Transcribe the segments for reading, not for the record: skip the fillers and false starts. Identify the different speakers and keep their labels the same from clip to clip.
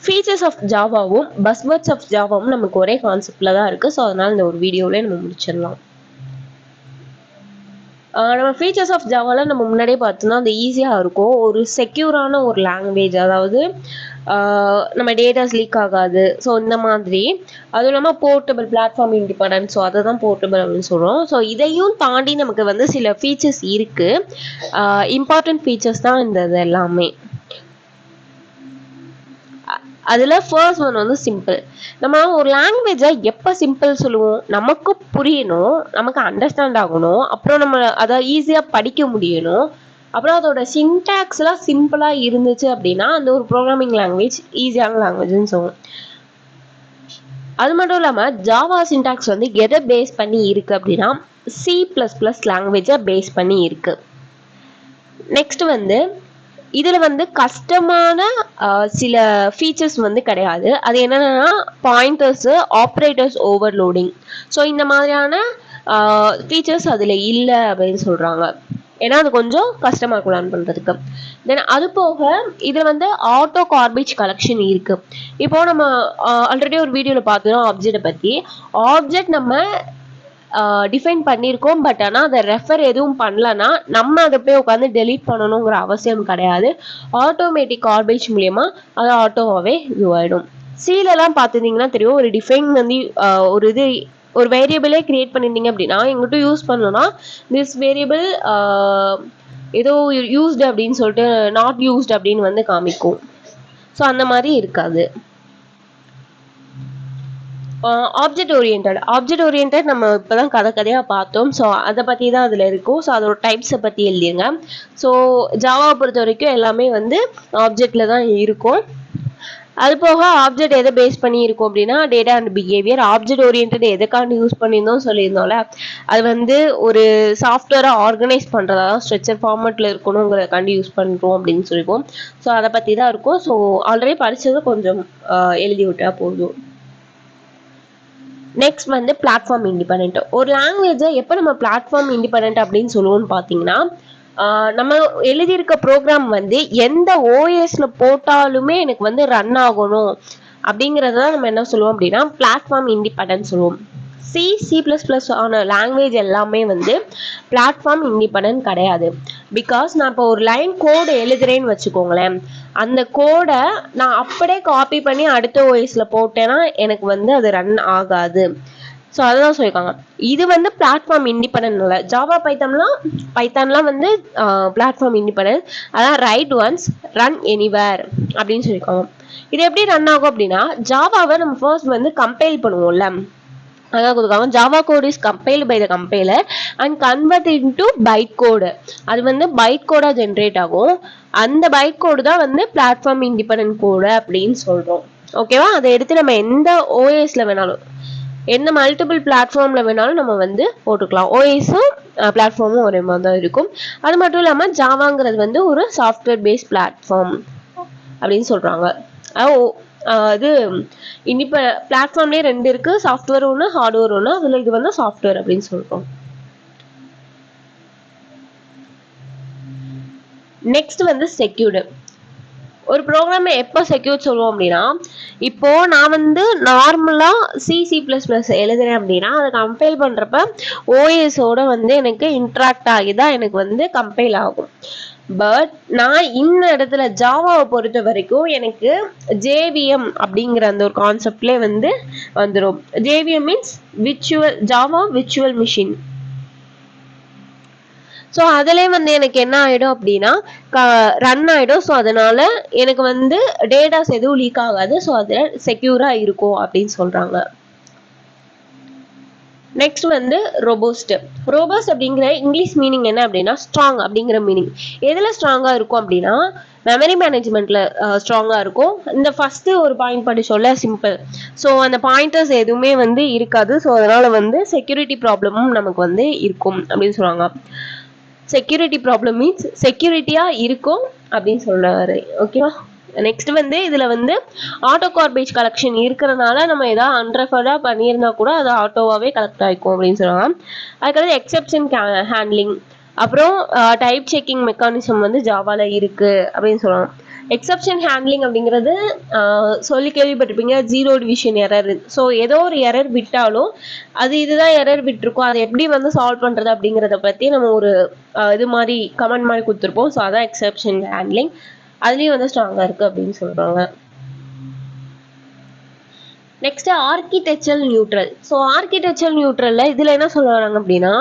Speaker 1: Features of ஜாவாவும் பஸ்வேர்ட்ஸ் of ஜாவாவும் நமக்கு ஒரே கான்செப்ட்ல தான் இருக்கு. ஸோ அதனால இந்த ஒரு வீடியோவிலே நம்ம முடிச்சிடலாம். நம்ம ஃபீச்சர்ஸ் ஆஃப் ஜாவால நம்ம முன்னாடியே பார்த்தோம்னா அது ஈஸியாக இருக்கும். ஒரு செக்யூரான ஒரு லாங்குவேஜ், அதாவது நம்ம டேட்டாஸ் லீக் ஆகாது. ஸோ இந்த மாதிரி அதுவும் இல்லாமல் போர்ட்டபிள் பிளாட்ஃபார்ம் இண்டிபெண்டன்ட். ஸோ அதை தான் போர்ட்டபிள் அப்படின்னு சொல்கிறோம். ஸோ இதையும் தாண்டி நமக்கு வந்து சில ஃபீச்சர்ஸ் இருக்குது. இம்பார்ட்டன்ட் ஃபீச்சர்ஸ் தான் இந்த இது எல்லாமே. அதில் ஃபர்ஸ்ட் ஒன் வந்து சிம்பிள். நம்ம ஒரு லாங்குவேஜை எப்போ சிம்பிள் சொல்லுவோம்? நமக்கு புரியணும், நமக்கு அண்டர்ஸ்டாண்ட் ஆகணும், அப்புறம் நம்ம அதை ஈஸியாக படிக்க முடியணும், அப்புறம் அதோட சின்டாக்ஸ்லாம் சிம்பிளாக இருந்துச்சு அப்படின்னா அந்த ஒரு ப்ரோக்ராமிங் லாங்குவேஜ் ஈஸியான லாங்குவேஜ்னு சொல்லுவோம். அது மட்டும் இல்லாமல் ஜாவா சின்டாக்ஸ் வந்து எதை பேஸ் பண்ணி இருக்குது அப்படின்னா C++ லாங்குவேஜை பேஸ் பண்ணி இருக்குது. நெக்ஸ்ட் வந்து இதில் வந்து கஷ்டமான சில ஃபீச்சர்ஸ் வந்து கிடையாது. அது என்னென்னா பாயிண்டர்ஸு, ஆப்ரேட்டர்ஸ் ஓவர்லோடிங். ஸோ இந்த மாதிரியான ஃபீச்சர்ஸ் அதில் இல்லை அப்படின்னு சொல்கிறாங்க. ஏன்னா அது கொஞ்சம் கஷ்டமாக இருக்கும் லேர்ன் பண்ணுறதுக்கு. தென் அது போக இதில் வந்து ஆட்டோ கார்பேஜ் கலெக்ஷன் இருக்குது. இப்போது நம்ம ஆல்ரெடி ஒரு வீடியோவில் பார்த்தோம் ஆப்ஜெக்டை பற்றி. ஆப்ஜெக்ட் நம்ம டிஃபைன் பண்ணியிருக்கோம், பட் ஆனால் அதை ரெஃபர் எதுவும் பண்ணலன்னா நம்ம அதை போய் உட்காந்து டெலீட் பண்ணணுங்கிற அவசியம் கிடையாது. ஆட்டோமேட்டிக் கார்பேஜ் மூலயமா அது ஆட்டோவாகவே இதுவாகிடும். சீலெல்லாம் பார்த்துருந்தீங்கன்னா தெரியும், ஒரு டிஃபைன் வந்து ஒரு வேரியபிளே கிரியேட் பண்ணியிருந்தீங்க அப்படின்னா எங்கிட்ட யூஸ் பண்ணணும்னா திஸ் வேரியபிள் ஏதோ யூஸ்டு அப்படின்னு சொல்லிட்டு நாட் யூஸ்டு அப்படின்னு வந்து காமிக்கும். ஸோ அந்த மாதிரி இருக்காது. ஆப்ஜெக்ட் ஓரியன்ட் நம்ம இப்போ தான் கதையாக பார்த்தோம். ஸோ அதை பற்றி தான் அதில் இருக்கும். ஸோ அதோட டைப்ஸை பற்றி எழுதிங்க. ஸோ ஜாவாவை பொறுத்த வரைக்கும் எல்லாமே வந்து ஆப்ஜெக்டில் தான் இருக்கும். அது போக ஆப்ஜெக்ட் எதை பேஸ் பண்ணி இருக்கும் அப்படின்னா data and behaviour. Object oriented எதுக்காண்டி யூஸ் பண்ணியிருந்தோம் சொல்லியிருந்தோம்ல, அது வந்து ஒரு சாஃப்ட்வேரை ஆர்கனைஸ் பண்ணுறதா தான் ஸ்ட்ரக்சர் ஃபார்மேட்டில் இருக்கணுங்கிறதுக்காண்டி யூஸ் பண்ணுறோம் அப்படின்னு சொல்லிப்போம். ஸோ அதை பற்றி தான் இருக்கும். ஸோ ஆல்ரெடி படித்தது கொஞ்சம் எழுதி விட்டால் போதும். நெக்ஸ்ட் வந்து பிளாட்ஃபார்ம் இண்டிபெண்ட். ஒரு லாங்குவேஜை எப்போ நம்ம பிளாட்ஃபார்ம் இண்டிபெண்ட் அப்படின்னு சொல்லுவோம்னு பார்த்தீங்கன்னா நம்ம எழுதியிருக்க ப்ரோக்ராம் வந்து எந்த ஓஎஸ்ல போட்டாலுமே எனக்கு வந்து ரன் ஆகணும் அப்படிங்கிறத நம்ம என்ன சொல்லுவோம் அப்படின்னா பிளாட்ஃபார்ம் இண்டிபெண்டன்ட் சொல்லுவோம். C++ ஆன லாங்குவேஜ் எல்லாமே வந்து பிளாட்ஃபார்ம் இண்டிபெண்டன்ட் கிடையாது. பிகாஸ் நான் இப்போ ஒரு லைன் கோடு எழுதுறேன்னு வச்சுக்கோங்களேன், அந்த கோடை நான் அப்படியே காப்பி பண்ணி அடுத்த ஓஎஸ்ல போட்டேன்னா எனக்கு வந்து அது ரன் ஆகாது. ஸோ அதுதான் சொல்லியிருக்காங்க. இது வந்து பிளாட்ஃபார்ம் இண்டிபெண்டன்ட் இல்லை. ஜாவா பைத்தான்லாம் வந்து பிளாட்ஃபார்ம் இண்டிபெண்டன்ட். அதான் ரைட் ஒன்ஸ் ரன் எனிவேர் அப்படின்னு சொல்லியிருக்காங்க. இது எப்படி ரன் ஆகும் அப்படின்னா ஜாவாவை நம்ம ஃபர்ஸ்ட் வந்து கம்பைல் பண்ணுவோம்ல, அதான் கொடுத்துருக்காங்க. Java code is compiled by the compiler and convert into byte code. அது வந்து பைட் கோடா ஜென்ரேட் ஆகும். அந்த பைட் கோடு தான் வந்து பிளாட்ஃபார்ம் இண்டிபெண்டன்ட் கோடு அப்படின்னு சொல்றோம். ஓகேவா? அதை எடுத்து நம்ம எந்த ஓஎஸ்ல வேணாலும், எந்த மல்டிபிள் பிளாட்ஃபார்ம்ல வேணாலும் நம்ம வந்து போட்டுக்கலாம். ஓஎஸும் பிளாட்ஃபார்மும் ஒரே மாதிரி தான் இருக்கும். அது மட்டும் இல்லாமல் ஜாவாங்கிறது வந்து ஒரு சாஃப்ட்வேர் பேஸ்ட் பிளாட்ஃபார்ம் அப்படின்னு சொல்றாங்க. அது இப்போ பிளாட்ஃபார்ம்லேயே ரெண்டு இருக்கு, சாஃப்ட்வேர் ஒன்று, ஹார்ட்வேர் ஒன்று. அதில் இது வந்து சாஃப்ட்வேர் அப்படின்னு சொல்றோம். நெக்ஸ்ட் வந்து செக்யூர்டு. ஒரு ப்ரோக்ராமை எப்போ செக்யூர் சொல்லுவோம் அப்படின்னா, இப்போ நான் வந்து நார்மலா C++ எழுதுறேன் அப்படின்னா அதை கம்பைல் பண்றப்ப ஓஎஸோட வந்து எனக்கு இன்ட்ராக்ட் ஆகி தான் எனக்கு வந்து கம்பைல் ஆகும். பட் நான் இந்த இடத்துல ஜாவாவை பொறுத்த வரைக்கும் எனக்கு JVM அப்படிங்கிற அந்த ஒரு கான்செப்ட்லேயே வந்து வந்துடும். JVM means Java virtual machine. So அதிலே வந்து எனக்கு என்ன ஆகிடும் அப்படின்னா ரன் ஆகிடும். ஸோ அதனால எனக்கு வந்து டேட்டாஸ் எதுவும் லீக் ஆகாது. ஸோ அதில் செக்யூராக இருக்கும் அப்படின்னு சொல்கிறாங்க. நெக்ஸ்ட் வந்து ரோபோஸ்ட் அப்படிங்கிற இங்கிலீஷ் மீனிங் என்ன அப்படின்னா ஸ்ட்ராங் அப்படிங்கிற மீனிங். எதில் ஸ்ட்ராங்காக இருக்கும் அப்படின்னா மெமரி மேனேஜ்மெண்ட்டில் ஸ்ட்ராங்காக இருக்கும். இந்த ஃபஸ்ட்டு ஒரு பாயிண்ட் படி சொல்ல சிம்பிள். ஸோ அந்த பாயிண்டர்ஸ் எதுவுமே வந்து இருக்காது. ஸோ அதனால் வந்து செக்யூரிட்டி ப்ராப்ளமும் நமக்கு வந்து இருக்கும் அப்படின்னு சொல்லுவாங்க. செக்யூரிட்டி ப்ராப்ளம் மீன்ஸ் செக்யூரிட்டியாக இருக்கும் அப்படின்னு சொல்கிறாரு. ஓகேவா? நெக்ஸ்ட் வந்து இதில் வந்து ஆட்டோ கார்பேஜ் கலெக்ஷன் இருக்கிறதுனால நம்ம ஏதாவது அன்ரெஃபர்டாக பண்ணியிருந்தா கூட அது ஆட்டோவாகவே கலெக்ட் ஆகிக்கும் அப்படின்னு சொல்லுவாங்க. அதுக்கடுத்து எக்ஸெப்ஷன் ஹேண்ட்லிங், அப்புறம் டைப் செக்கிங் மெக்கானிசம் வந்து ஜாவாவில் இருக்குது அப்படின்னு சொல்லுவாங்க. எக்ஸப்ஷன் ஹேண்ட்லிங் அப்படிங்கிறது சொல்லி கேள்விப்பட்டிருப்பீங்க, ஜீரோ டிவிஷன் எரர். ஸோ ஏதோ ஒரு எரர் விட்டாலும் அது இதுதான் எரர் விட்டுருக்கோம், அதை எப்படி வந்து சால்வ் பண்ணுறது அப்படிங்கிறத பற்றி நம்ம ஒரு இது மாதிரி கமெண்ட் மாதிரி கொடுத்துருப்போம். ஸோ அதான் எக்ஸப்ஷன் ஹேண்ட்லிங், அதுலேயும் வந்து ஸ்ட்ராங்காக இருக்குது அப்படின்னு சொல்கிறாங்க. Next architectural neutral. So architectural நியூட்ரல்ல இதில் என்ன சொல்ல வராங்க அப்படின்னா,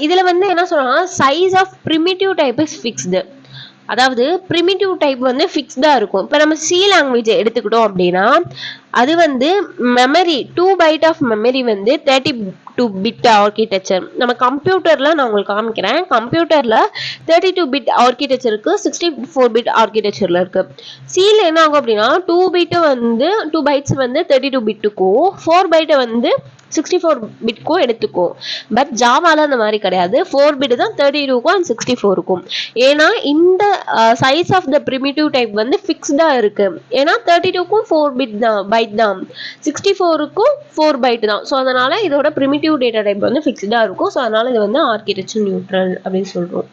Speaker 1: இதுல வந்து என்ன சொல்றாங்க, size of primitive type is fixed. அதாவது பிரிமிட்டிவ் டைப் வந்து ஃபிக்ஸ்டா இருக்கும். இப்போ நம்ம சி லாங்குவேஜ் எடுத்துக்கிட்டோம் அப்படின்னா அது வந்து மெமரி 2 பைட் ஆஃப் மெமரி வந்து 32 பிட் ஆர்கிடெக்சர். நம்ம கம்ப்யூட்டர்ல நான் உங்களுக்கு காமிக்கிறேன், கம்ப்யூட்டர்ல 32 பிட் ஆர்கிடெக்சர் இருக்கு, 64 பிட் ஆர்கிடெக்சர்ல இருக்கு. சில என்ன ஆகும் அப்படின்னா 2 பிட் வந்து 2 பைட்ஸ் வந்து 32 பிட்டுக்கும் 4 பைட்டை வந்து 64 பிட்க்கும் எடுத்துக்கும். பட் ஜாவால அந்த மாதிரி கிடையாது, 4 பிட் தான் 32க்கும் அண்ட் 64க்கும். ஏன்னா இந்த size of the primitive type வந்து ஃபிக்ஸ்டா இருக்கு. ஏன்னா 32க்கும் 4 பிட் தான், பைட் தான், 64க்கும் 4 பைட் தான். ஸோ அதனால இதோட பிரிமிட்டிவ் டேட்டா டைப் வந்து ஃபிக்ஸ்டா இருக்கும். ஸோ அதனால இது வந்து ஆர்கிடெக்சர் நியூட்ரல் அப்படின்னு சொல்றோம்.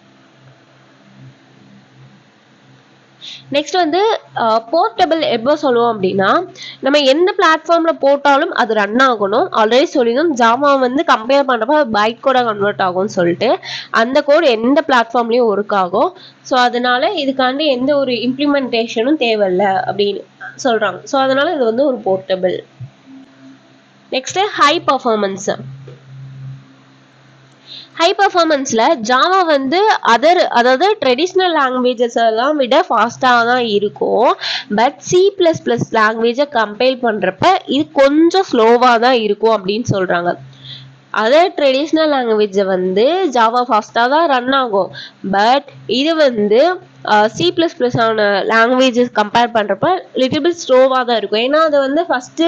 Speaker 1: நெக்ஸ்ட் வந்து போர்ட்டபிள் எப்போ சொல்லுவோம் அப்படின்னா, நம்ம எந்த பிளாட்ஃபார்ம்ல போட்டாலும் அது ரன் ஆகணும். ஆல்ரெடி சொல்லிடும், ஜாவா வந்து கம்பேர் பண்றப்ப பைட் கோடா கன்வெர்ட் ஆகும்னு சொல்லிட்டு அந்த கோட் எந்த பிளாட்ஃபார்ம்லயும் ஒர்க் ஆகும். ஸோ அதனால இதுக்காண்டி எந்த ஒரு இம்ப்ளிமெண்டேஷனும் தேவையில்லை அப்படின்னு சொல்றாங்க. ஸோ அதனால இது வந்து ஒரு portable. Next high performance. High பர்ஃபார்மன்ஸ்ல ஜாவா வந்து அதாவது ட்ரெடிஷ்னல் லாங்குவேஜஸ் எல்லாம் விட ஃபாஸ்ட்டாக தான் இருக்கும். பட் C++ லாங்குவேஜை கம்பேர் பண்ணுறப்ப இது கொஞ்சம் ஸ்லோவாக தான் இருக்கும் அப்படின்னு சொல்கிறாங்க. அதர் ட்ரெடிஷ்னல் லாங்குவேஜை வந்து ஜாவா ஃபாஸ்ட்டாக தான் ரன் ஆகும். பட் இது வந்து C++ ஆன லாங்குவேஜஸ் கம்பேர் பண்ணுறப்ப லிட்டில் பிட் ஸ்லோவாக தான் இருக்கும். ஏன்னா அதை வந்து ஃபஸ்ட்டு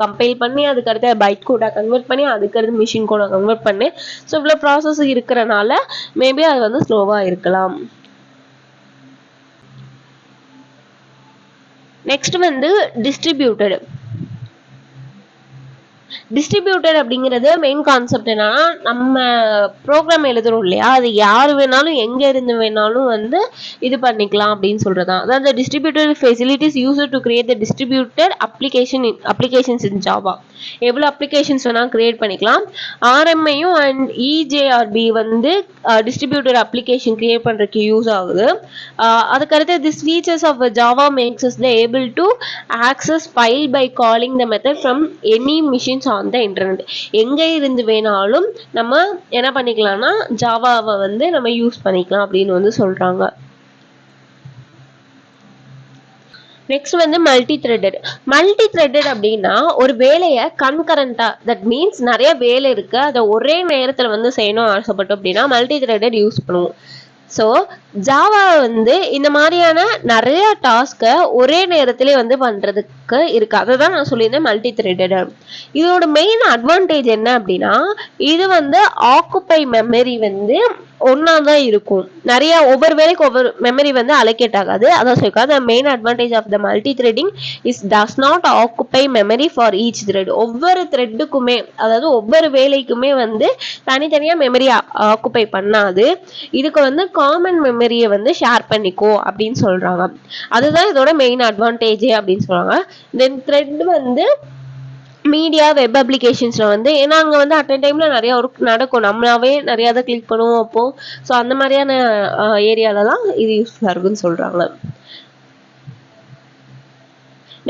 Speaker 1: கம்பைல் பண்ணி அதுக்கடுத்து பைட் கோடா கன்வெர்ட் பண்ணி அதுக்கடுத்து மிஷின் கோடா கன்வெர்ட் பண்ணி ஸோ இவ்வளோ ப்ராசஸ் இருக்கிறனால மேபி அது வந்து ஸ்லோவாக இருக்கலாம். நெக்ஸ்ட் வந்து டிஸ்ட்ரிபியூட்டட். டிஸ்ட்ரிபியூட்டட் அப்படிங்கிறது மெயின் கான்செப்ட் என்னன்னா, நம்ம ப்ரோக்ராம் எழுதுறோம் இல்லையா, அது யார் வேணாலும் எங்க இருந்து வேணாலும் வந்து இது பண்ணிக்கலாம் அப்படின்னு சொல்றதான். அதாவது distributed facilities used to create the distributed applications in Java. எவ்வளோ அப்ளிகேஷன்ஸ் வேணாலும் கிரியேட் பண்ணிக்கலாம். RMAயும் அண்ட் EJRB வந்து டிஸ்ட்ரிபியூட்டட் அப்ளிகேஷன் கிரியேட் பண்றதுக்கு யூஸ் ஆகுது. அதுக்கடுத்து this features of Java makes us able to access file by calling the method from any machines on the internet. எங்க இருந்து வேணாலும் நம்ம என்ன பண்ணிக்கலாம்னா ஜாவாவை வந்து நம்ம யூஸ் பண்ணிக்கலாம் அப்படின்னு வந்து சொல்றாங்க. நெக்ஸ்ட் வந்து மல்டி த்ரெட்டட் அப்படின்னா ஒரு வேலையை கன்கரண்டா, தட் மீன்ஸ் நிறைய வேலை இருக்கு அதை ஒரே நேரத்துல வந்து செய்யணும் ஆசைப்பட்டோம் அப்படின்னா மல்டி த்ரெட்டட் யூஸ் பண்ணுவோம். ஸோ ஜாவா வந்து இந்த மாதிரியான நிறைய டாஸ்கை ஒரே நேரத்திலே வந்து பண்றதுக்கு இருக்கு. அதை தான் நான் சொல்லியிருந்தேன் மல்டி த்ரெட்டட். இதோட மெயின் அட்வான்டேஜ் என்ன அப்படின்னா இது வந்து ஆக்குப்பை மெமரி வந்து ஒன்னா தான் இருக்கும். நிறைய ஒவ்வொரு வேலைக்கு ஒவ்வொரு மெமரி வந்து அலோகேட் ஆகாது. அதான் சொல்லிருக்காங்க, the main advantage of the multi-threading is does not occupy memory for each thread. ஒவ்வொரு த்ரெட்டுக்குமே அதாவது ஒவ்வொரு வேலைக்குமே வந்து தனித்தனியா மெமரி ஆக்குப்பை பண்ணாது. இதுக்கு வந்து காமன் மெமரியை வந்து ஷேர் பண்ணிக்கோ அப்படின்னு சொல்றாங்க. அதுதான் இதோட மெயின் அட்வான்டேஜ் அப்படின்னு சொல்றாங்க. தென் த்ரெட் வந்து மீடியா வெப் அப்ளிகேஷன்ஸ்ல வந்து ஏன்னா அங்கே வந்து அட் டைம்ல நிறைய ஒர்க் நடக்கும், நம்மளாவே நிறைய அதை கிளிக் பண்ணுவோம் அப்போ. ஸோ அந்த மாதிரியான ஏரியாலலாம் இது யூஸ்ஃபுல்லாக இருக்குன்னு சொல்றாங்க.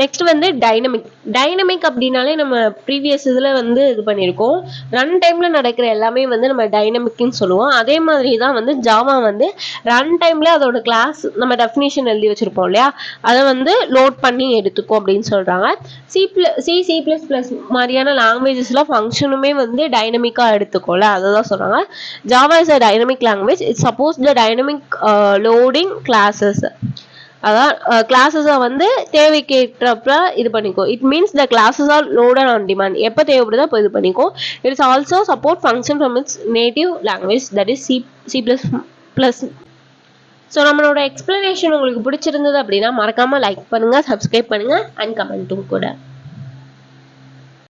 Speaker 1: நெக்ஸ்ட் வந்து டைனமிக் அப்படின்னாலே நம்ம ப்ரீவியஸ் இதில் வந்து இது பண்ணியிருக்கோம். ரன் டைமில் நடக்கிற எல்லாமே வந்து நம்ம டைனமிக்னு சொல்லுவோம். அதே மாதிரி தான் வந்து ஜாவா வந்து ரன் டைமில் அதோட கிளாஸ் நம்ம டெஃபினிஷன் எழுதி வச்சுருப்போம் இல்லையா, அதை வந்து லோட் பண்ணி எடுத்துக்கும் அப்படின்னு சொல்கிறாங்க. C++ மாதிரியான லாங்குவேஜஸ்லாம் ஃபங்க்ஷனுமே வந்து டைனமிக்காக எடுத்துக்கோல, அதை தான் சொல்கிறாங்க. Java is a dynamic language. It's suppose the dynamic loading classes. அதான் கிளாஸஸை வந்து தேவைக்கேற்றப்ப இது பண்ணிக்கோ. It means the classes are loaded on demand. எப்போ தேவைப்படுதோ அப்போ இது பண்ணிக்கோ. It's also support function from its native language that is C++. So நம்மளோட எக்ஸ்பிளனேஷன் உங்களுக்கு பிடிச்சிருந்தது அப்படின்னா மறக்காம லைக் பண்ணுங்க, சப்ஸ்கிரைப் பண்ணுங்க அண்ட் கமெண்ட்டும் கூட.